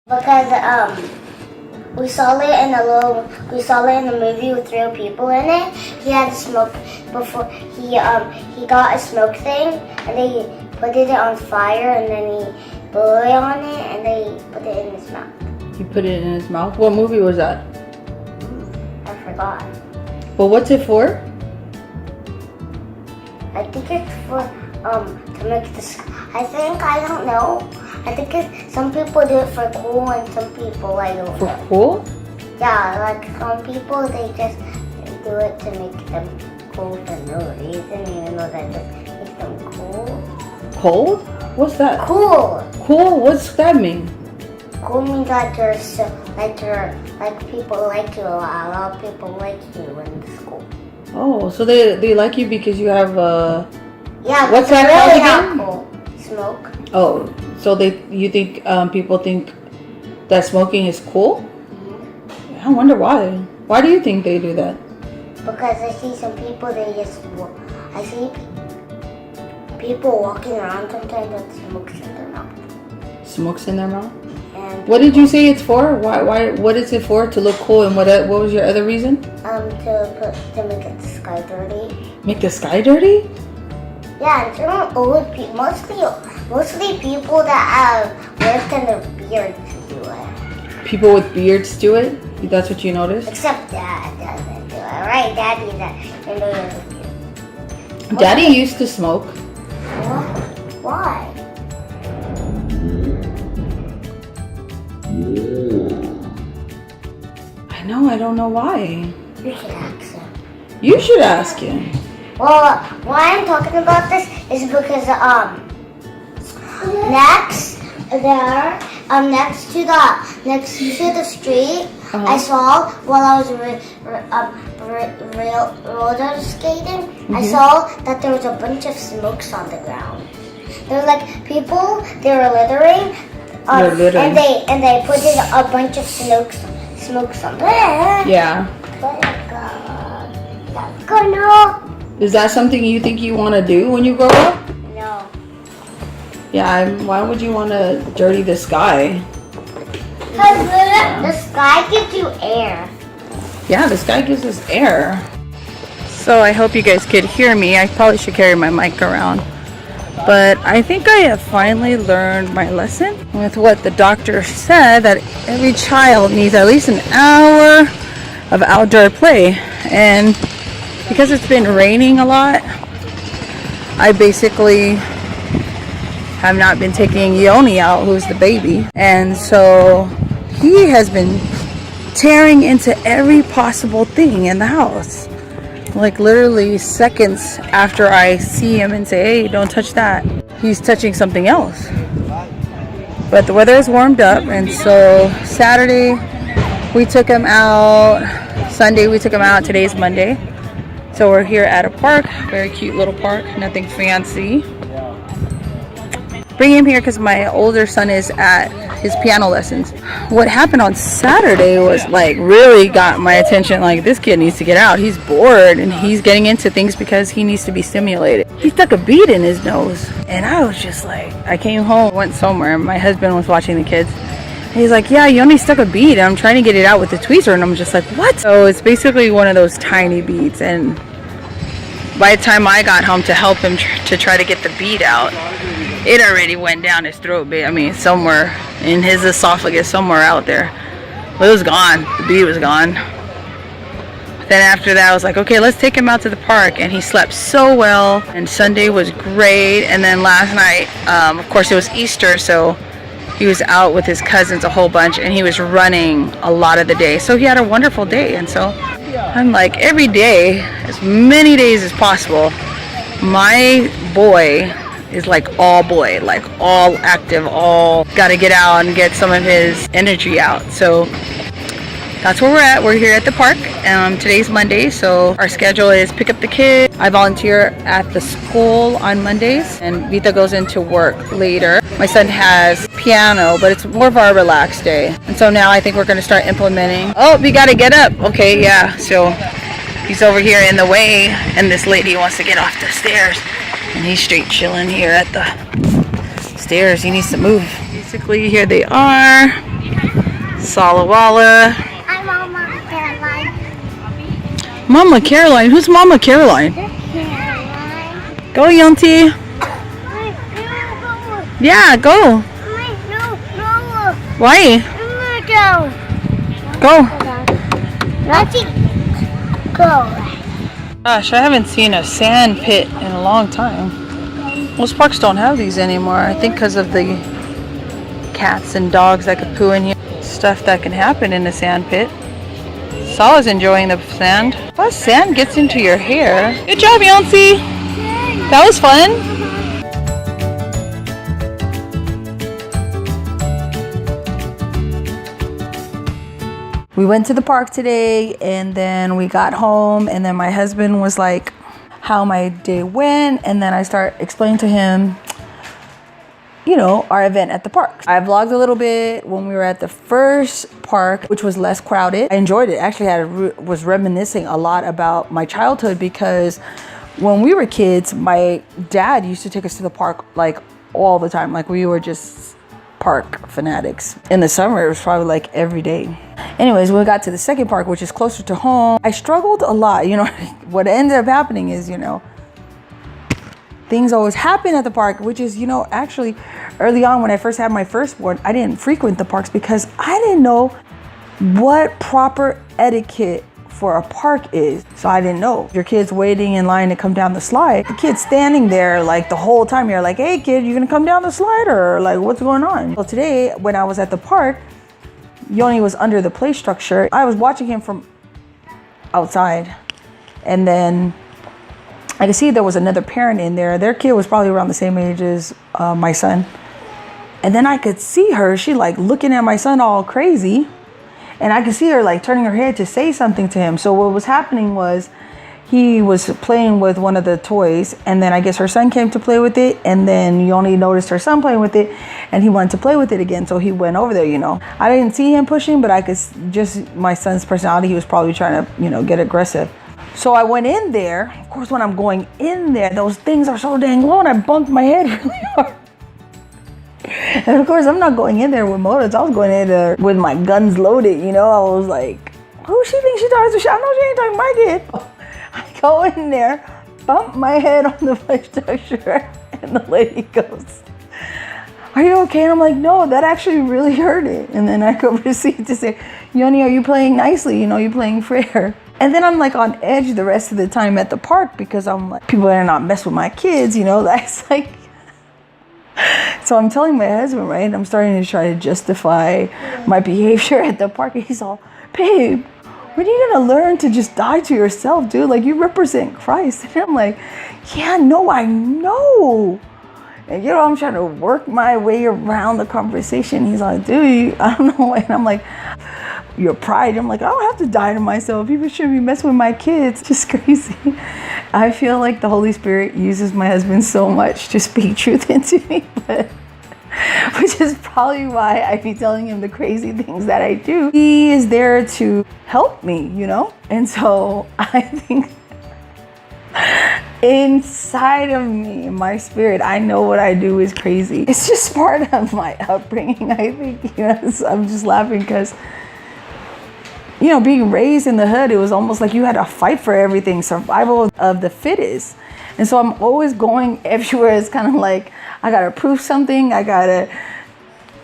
Because we saw it in a movie with real people in it. He had smoke before he got a smoke thing, and they put it on fire, and then he blew it on it, and they put it in his mouth. He put it in his mouth? What movie was that? I forgot. Well, what's it for? I think it's for to make this. I don't know. I think some people do it for cool, and some people I don't know. For cool? Yeah, like some people they just do it to make them cool for no reason, even though that just makes them cool. Cold? What's that? Cool. Cool? What's that mean? Cool means that people like you a lot. A lot of people like you in school. Oh, so they like you because you have Yeah. What's that really called again? not cool. Smoke. Oh, so you think people think that smoking is cool? Mm-hmm. I wonder why. Why do you think they do that? Because I see some people I see people walking around sometimes with smokes in their mouth. Smokes in their mouth? And what did you say it's for? Why? What is it for? To look cool? And what was your other reason? To make the sky dirty. Make the sky dirty? Yeah, and some old people, mostly people that have worse than their beards do it. People with beards do it? That's what you noticed? Except Dad doesn't do it, right? Daddy does. Daddy used to smoke. What? Why? I don't know why. You should ask him. You should ask him. Well, why I'm talking about this is because next to the street, I saw while I was roller skating, I saw that there was a bunch of smokes on the ground. There were like people, they were littering, and they put in a bunch of smokes on. Yeah. Is that something you think you want to do when you grow up? No. Yeah, why would you want to dirty the sky? Because the sky gives you air. Yeah, the sky gives us air. So I hope you guys could hear me. I probably should carry my mic around. But I think I have finally learned my lesson with what the doctor said, that every child needs at least an hour of outdoor play. And because it's been raining a lot, I basically have not been taking Yoni out, who's the baby. And so he has been tearing into every possible thing in the house. Like literally seconds after I see him and say, hey, don't touch that, he's touching something else. But the weather has warmed up, and so Saturday we took him out, Sunday we took him out, today's Monday. So we're here at a park, very cute little park, nothing fancy. Bring him here because my older son is at his piano lessons. What happened on Saturday was like really got my attention. Like, this kid needs to get out. He's bored and he's getting into things because he needs to be stimulated. He stuck a bead in his nose, and I was just like, I came home, went somewhere, and my husband was watching the kids. And he's like, yeah, you only stuck a bead. And I'm trying to get it out with the tweezer, and I'm just like, what? So it's basically one of those tiny beads, and by the time I got home to help him to try to get the bead out, it already went down his throat. I mean, somewhere in his esophagus, somewhere out there. But it was gone. The bead was gone. Then after that, I was like, okay, let's take him out to the park. And he slept so well. And Sunday was great. And then last night, of course, it was Easter, so he was out with his cousins a whole bunch, and he was running a lot of the day. So he had a wonderful day. And so I'm like, every day, as many days as possible, my boy is like all boy, like all active, all gotta get out and get some of his energy out. So that's where we're at. We're here at the park. Today's Monday, so our schedule is pick up the kids. I volunteer at the school on Mondays, and Vita goes into work later. My son has piano, but it's more of our relaxed day. And so now I think we're gonna start implementing. Oh, we gotta get up. Okay, yeah. So he's over here in the way, and this lady wants to get off the stairs. And he's straight chilling here at the stairs. He needs to move. Basically, here they are. Sala Walla. Hi, Mama Caroline. Mama Caroline? Who's Mama Caroline? Caroline. Go, Yunti. Yeah, go. No. Why? Go. Let's go. Gosh, I haven't seen a sand pit in a long time. Most parks don't have these anymore. I think because of the cats and dogs that could poo in here. Stuff that can happen in a sand pit. Sala's enjoying the sand. Plus, sand gets into your hair. Good job, Yancy. That was fun. We went to the park today and then we got home and then my husband was like, how my day went, and then I start explaining to him, you know, our event at the park. I vlogged a little bit when we were at the first park, which was less crowded. I enjoyed it. Actually, was reminiscing a lot about my childhood because when we were kids, my dad used to take us to the park like all the time. Like we were just park fanatics. In the summer, it was probably like every day. Anyways, when we got to the second park, which is closer to home, I struggled a lot. You know, what ended up happening is, you know, things always happen at the park, which is, you know, actually early on when I first had my firstborn, I didn't frequent the parks because I didn't know what proper etiquette for a park is. So I didn't know. Your kid's waiting in line to come down the slide. The kid's standing there like the whole time. You're like, hey kid, you gonna come down the slide or like what's going on? So today when I was at the park, Yoni was under the play structure. I was watching him from outside and then I could see there was another parent in there. Their kid was probably around the same age as my son. And then I could see her, she like looking at my son all crazy. And I could see her like turning her head to say something to him. So what was happening was he was playing with one of the toys and then I guess her son came to play with it. And then Yoni noticed her son playing with it and he wanted to play with it again. So he went over there, you know. I didn't see him pushing, but I could just my son's personality, he was probably trying to, you know, get aggressive. So I went in there. Of course, when I'm going in there, those things are so dang low and I bumped my head really hard. And of course, I'm not going in there with motors. I was going in there with my guns loaded, you know. I was like, who she thinks she talking to? I know she ain't talking to my kid. I go in there, bump my head on the play structure, and the lady goes, are you okay? And I'm like, no, that actually really hurt it. And then I go proceed to say, Yoni, are you playing nicely? You know, you playing fair. And then I'm like on edge the rest of the time at the park because I'm like, people better not mess with my kids, you know. That's like, so I'm telling my husband, right? I'm starting to try to justify my behavior at the park. And he's all, babe, when are you gonna learn to just die to yourself, dude? Like you represent Christ. And I'm like, yeah, no, I know. And you know, I'm trying to work my way around the conversation. He's like, dude, I don't know. And I'm like, your pride. I'm like, I don't have to die to myself. People shouldn't be messing with my kids. Just crazy. I feel like the Holy Spirit uses my husband so much to speak truth into me, but which is probably why I be telling him the crazy things that I do. He is there to help me, you know? And so I think inside of me, my spirit, I know what I do is crazy. It's just part of my upbringing, I think. You know, I'm just laughing because, you know, being raised in the hood, it was almost like you had to fight for everything, survival of the fittest. And so I'm always going everywhere. It's kind of like, I gotta prove something. I gotta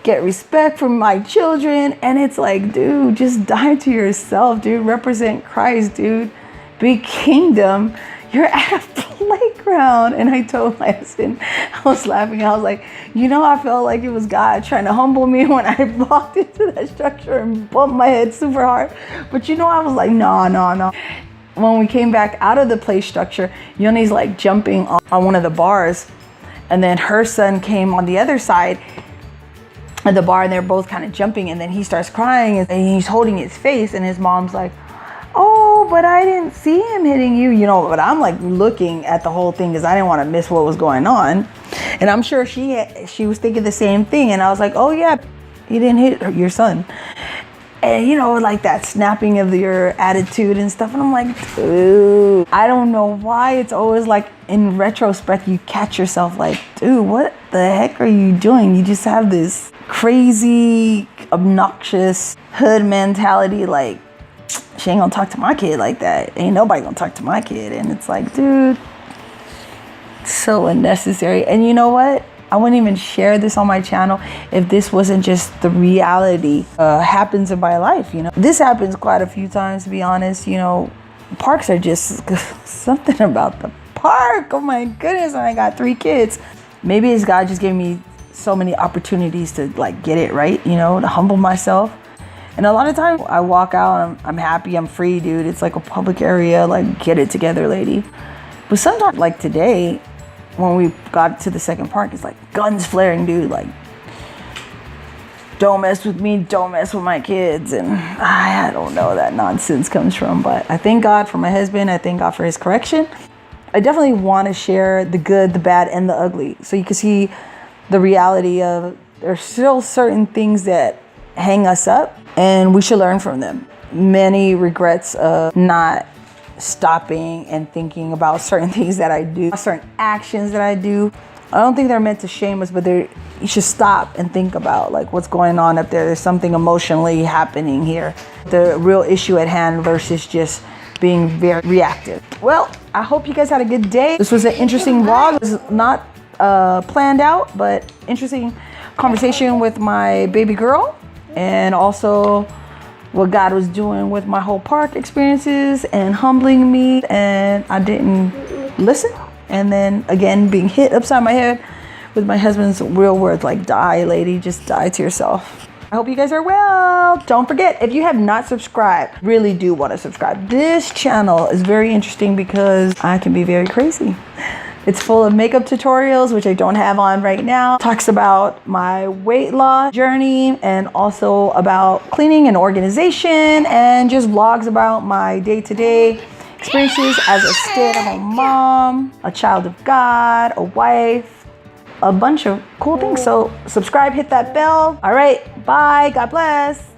get respect from my children. And it's like, dude, just die to yourself, dude. Represent Christ, dude. Be kingdom. You're at a playground. And I told my husband, I was laughing. I was like, you know, I felt like it was God trying to humble me when I walked into that structure and bumped my head super hard. But you know, I was like, no. When we came back out of the play structure, Yoni's like jumping on one of the bars. And then her son came on the other side of the bar and they're both kind of jumping. And then he starts crying and he's holding his face. And his mom's like, oh, but I didn't see him hitting you, you know. But I'm like looking at the whole thing because I didn't want to miss what was going on. And I'm sure she was thinking the same thing. And I was like, oh yeah, he didn't hit your son. And you know, like that snapping of your attitude and stuff. And I'm like, dude, I don't know why it's always like in retrospect, you catch yourself like, dude, what the heck are you doing? You just have this crazy, obnoxious hood mentality. Like, she ain't gonna talk to my kid like that. Ain't nobody gonna talk to my kid. And it's like, dude, so unnecessary. And you know what? I wouldn't even share this on my channel if this wasn't just the reality happens in my life. You know, this happens quite a few times, to be honest. You know, parks are just something about the park. Oh my goodness. And I got 3 kids. Maybe it's God just gave me so many opportunities to like get it right, you know, to humble myself. And a lot of times I walk out and I'm happy, I'm free, dude. It's like a public area, like get it together, lady. But sometimes, like today, when we got to the second park, it's like guns flaring, dude. Like, don't mess with me, don't mess with my kids. And I don't know where that nonsense comes from. But I thank God for my husband. I thank God for his correction. I definitely want to share the good, the bad, and the ugly. So you can see the reality of there's still certain things that hang us up and we should learn from them. Many regrets of not stopping and thinking about certain things that I do, certain actions that I do. I don't think they're meant to shame us, but you should stop and think about like what's going on up there. There's something emotionally happening here. The real issue at hand versus just being very reactive. Well, I hope you guys had a good day. This was an interesting vlog. It was not planned out, but interesting conversation with my baby girl, and also what God was doing with my whole park experiences and humbling me, and I didn't listen. And then again, being hit upside my head with my husband's real words, like, die, lady, just die to yourself. I hope you guys are well. Don't forget, if you have not subscribed, really do want to subscribe. This channel is very interesting because I can be very crazy. It's full of makeup tutorials, which I don't have on right now. Talks about my weight loss journey and also about cleaning and organization, and just vlogs about my day-to-day experiences as a stay-at-home mom, a child of God, a wife, a bunch of cool things. So subscribe, hit that bell. All right, bye, God bless.